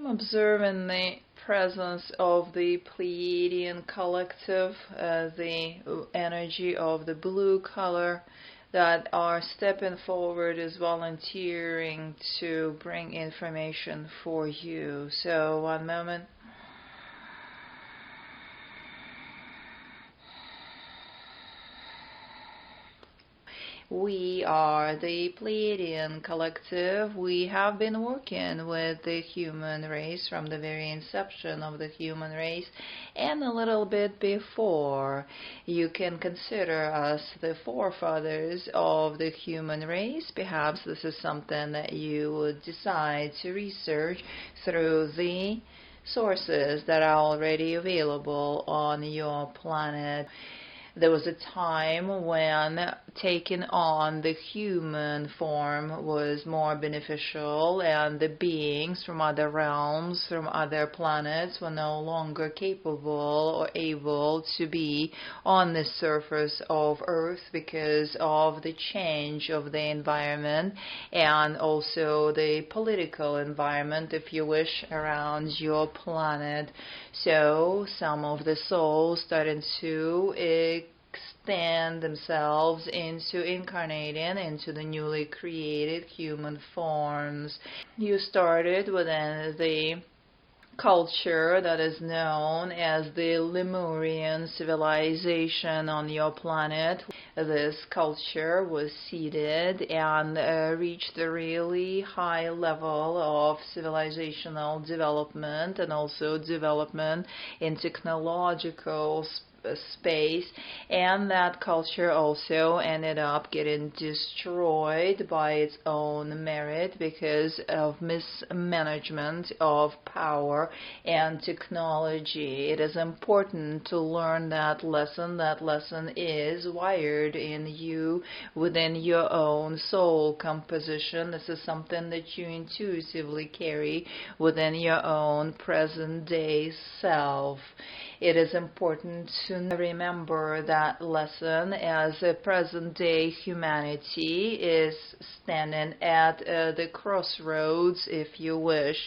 I'm observing the presence of the Pleiadian Collective, the energy of the blue color that are stepping forward is volunteering to bring information for you. So one moment. We are the Pleiadian Collective. We have been working with the human race from the very inception of the human race and a little bit before. You can consider us the forefathers of the human race. Perhaps this is something that you would decide to research through the sources that are already available on your planet. There was a time when taking on the human form was more beneficial, and the beings from other realms, from other planets, were no longer capable or able to be on the surface of Earth because of the change of the environment and also the political environment, if you wish, around your planet. So some of the souls started to extend themselves into incarnating into the newly created human forms. You started within the culture that is known as the Lemurian civilization on your planet. This culture was seeded and reached a really high level of civilizational development and also development in technological space, and that culture also ended up getting destroyed by its own merit because of mismanagement of power and technology. It is important to learn that lesson. That lesson is wired in you within your own soul composition. This is something that you intuitively carry within your own present day self. It is important to remember that lesson as a present-day humanity is standing at the crossroads, if you wish.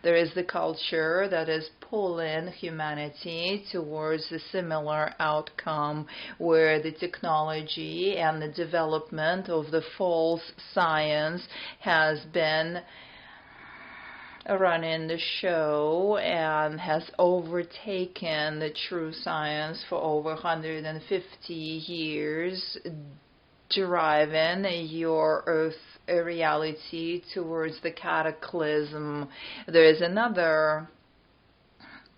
There is the culture that is pulling humanity towards a similar outcome where the technology and the development of the false science has been running the show and has overtaken the true science for over 150 years, driving your Earth reality towards the cataclysm. There is another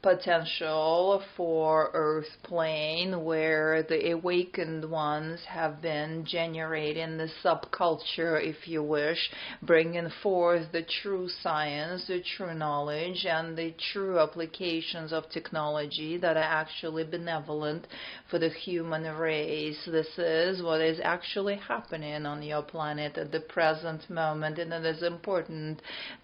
potential for Earth plane where the awakened ones have been generating the subculture, if you wish, bringing forth the true science, the true knowledge, and the true applications of technology that are actually benevolent for the human race. This is what is actually happening on your planet at the present moment, and it is important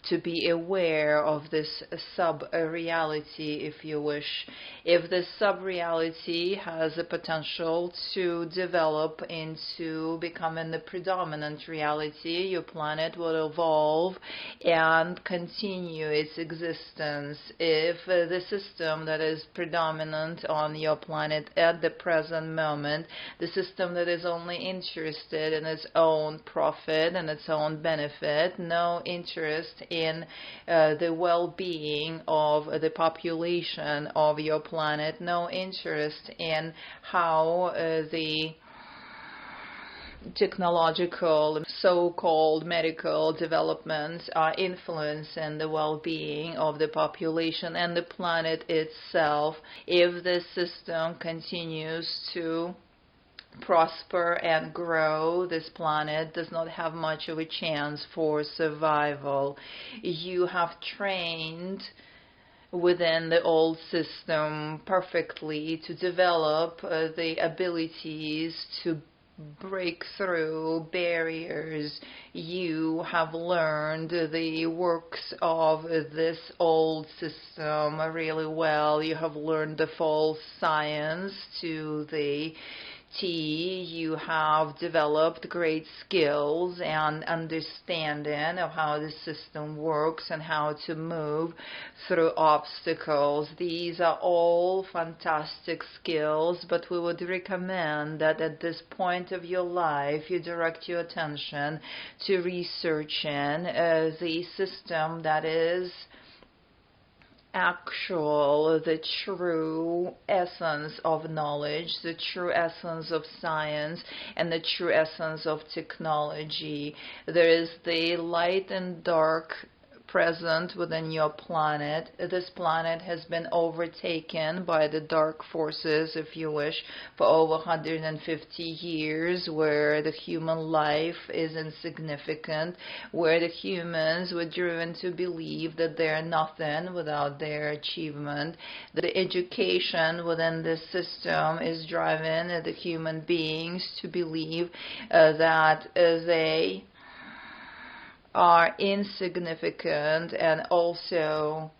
to be aware of this sub-reality, if you wish. If this sub-reality has a potential to develop into becoming the predominant reality, your planet will evolve and continue its existence. If the system that is predominant on your planet at the present moment, the system that is only interested in its own profit and its own benefit, no interest in the well-being of the population of your planet, no interest in how the technological, so-called medical developments are influencing the well-being of the population and the planet itself. If this system continues to prosper and grow, this planet does not have much of a chance for survival. You have trained within the old system perfectly to develop the abilities to break through barriers. You have learned the works of this old system really well. You have learned the false science to the you have developed great skills and understanding of how the system works and how to move through obstacles. These are all fantastic skills, but we would recommend that at this point of your life you direct your attention to researching the system that is the true essence of knowledge, the true essence of science, and the true essence of technology. There is the light and dark present within your planet. This planet has been overtaken by the dark forces, if you wish, for over 150 years, where the human life is insignificant, where the humans were driven to believe that they're nothing without their achievement. The education within this system is driving the human beings to believe that they are insignificant, and also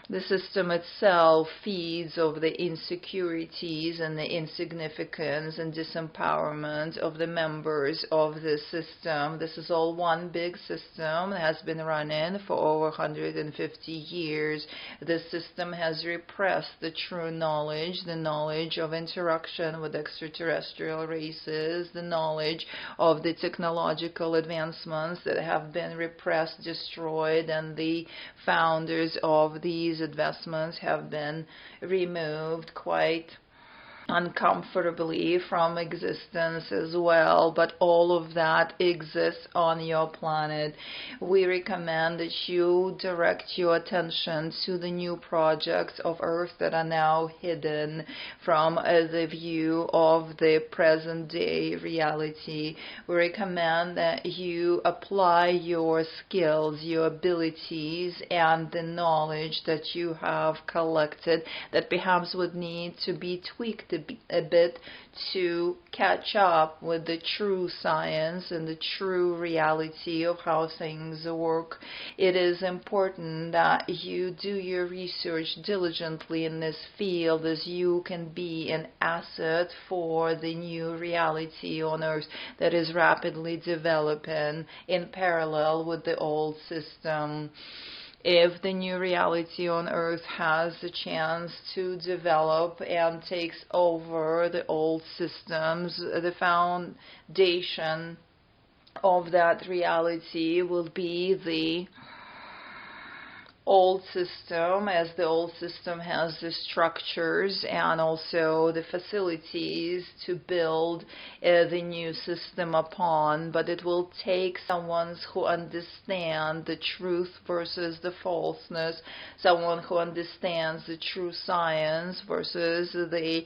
the system itself feeds off the insecurities and the insignificance and disempowerment of the members of the system. This is all one big system that has been running for over 150 years. This system has repressed the true knowledge, the knowledge of interaction with extraterrestrial races, the knowledge of the technological advancements that have been repressed, destroyed, and the founders of these investments have been removed quite uncomfortably from existence as well, but all of that exists on your planet. We recommend that you direct your attention to the new projects of Earth that are now hidden from the view of the present day reality. We recommend that you apply your skills, your abilities, and the knowledge that you have collected that perhaps would need to be tweaked a bit to catch up with the true science and the true reality of how things work. It is important that you do your research diligently in this field, as you can be an asset for the new reality on Earth that is rapidly developing in parallel with the old system. If the new reality on Earth has the chance to develop and takes over the old systems, the foundation of that reality will be the old system, as the old system has the structures and also the facilities to build the new system upon, but it will take someone who understands the truth versus the falseness, someone who understands the true science versus the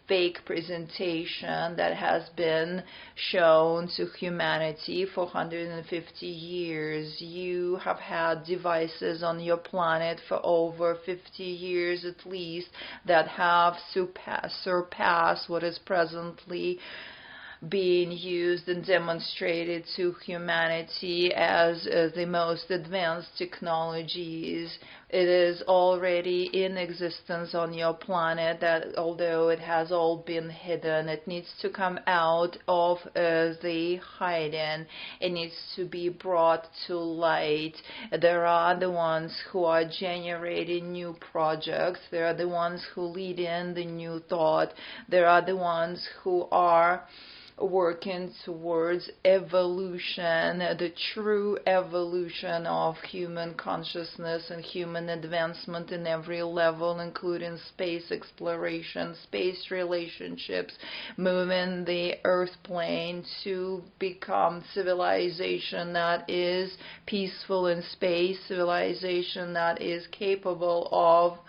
fake presentation that has been shown to humanity for 150 years. You have had devices on your planet for over 50 years at least that have surpassed what is presently being used and demonstrated to humanity as the most advanced technologies. It is already in existence on your planet, that although it has all been hidden, it needs to come out of the hiding. It needs to be brought to light. There are the ones who are generating new projects. There are the ones who lead in the new thought. There are the ones who are working towards evolution, the true evolution of human consciousness and human advancement in every level, including space exploration, space relationships, moving the earth plane to become civilization that is peaceful in space, civilization that is capable of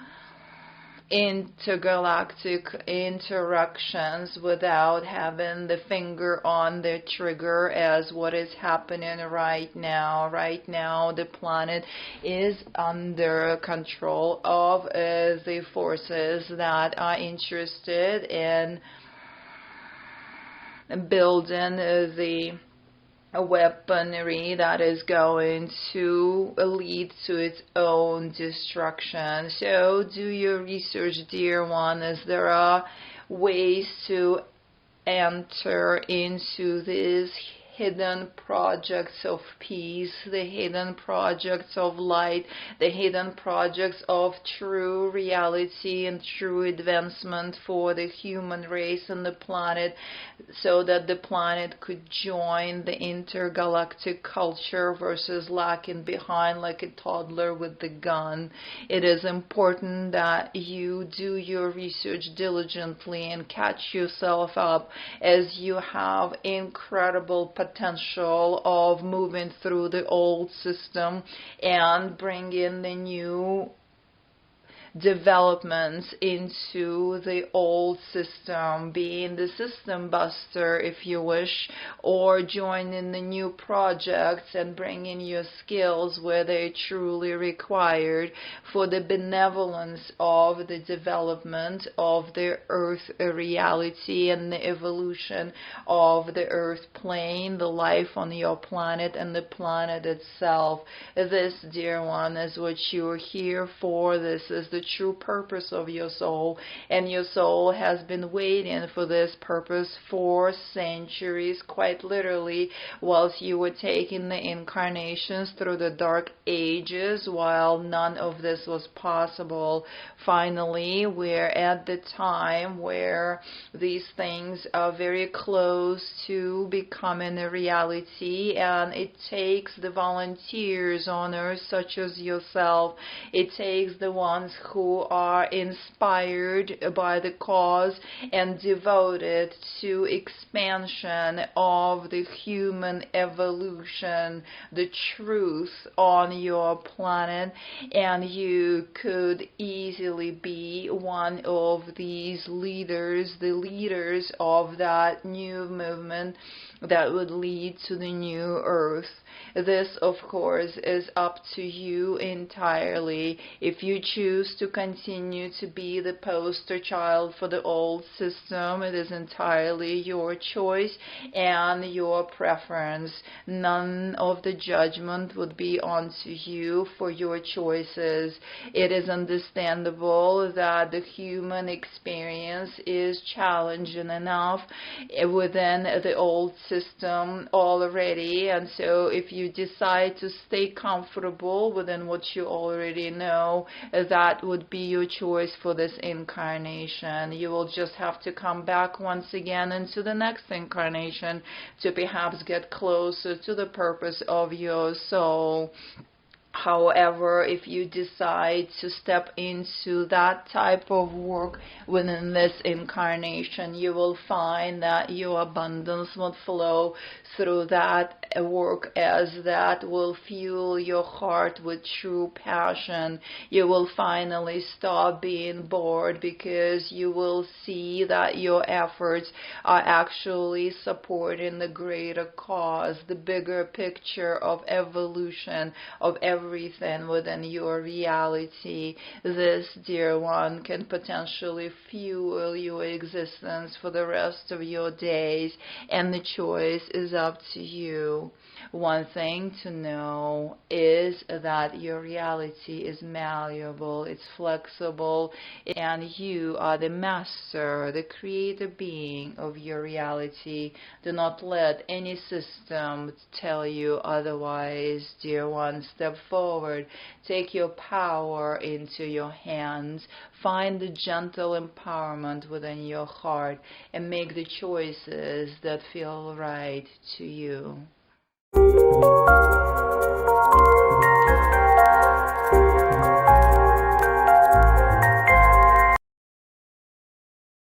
intergalactic interactions without having the finger on the trigger, as what is happening right now. Right now, the planet is under control of the forces that are interested in building the weaponry that is going to lead to its own destruction. So do your research, dear one, as there are ways to enter into these hidden projects of peace, the hidden projects of light, the hidden projects of true reality and true advancement for the human race and the planet, so that the planet could join the intergalactic culture versus lacking behind like a toddler with the gun. It is important that you do your research diligently and catch yourself up, as you have incredible potential of moving through the old system and bring in the new developments into the old system, being the system buster if you wish, or joining the new projects and bringing your skills where they're truly required for the benevolence of the development of the earth reality and the evolution of the earth plane, the life on your planet and the planet itself. This, dear one, is what you're here for. This is the true purpose of your soul, and your soul has been waiting for this purpose for centuries, quite literally, whilst you were taking the incarnations through the dark ages, while none of this was possible. Finally, we're at the time where these things are very close to becoming a reality, and it takes the volunteers on earth such as yourself. It takes the ones who are inspired by the cause and devoted to expansion of the human evolution, the truth on your planet, and you could easily be one of these leaders, the leaders of that new movement that would lead to the new earth. This, of course, is up to you entirely. If you choose to continue to be the poster child for the old system, it is entirely your choice and your preference. None of the judgment would be onto you for your choices. It is understandable that the human experience is challenging enough within the old system already, and so if you decide to stay comfortable within what you already know, that would be your choice for this incarnation. You will just have to come back once again into the next incarnation to perhaps get closer to the purpose of your soul. However, if you decide to step into that type of work within this incarnation, you will find that your abundance will flow through that work, as that will fuel your heart with true passion. You will finally stop being bored, because you will see that your efforts are actually supporting the greater cause, the bigger picture of evolution, of everything within your reality. This, dear one, can potentially fuel your existence for the rest of your days, and the choice is up to you. One thing to know is that your reality is malleable, it's flexible, and you are the master, the creator being of your reality. Do not let any system tell you otherwise, dear one. Step forward, take your power into your hands, find the gentle empowerment within your heart, and make the choices that feel right to you.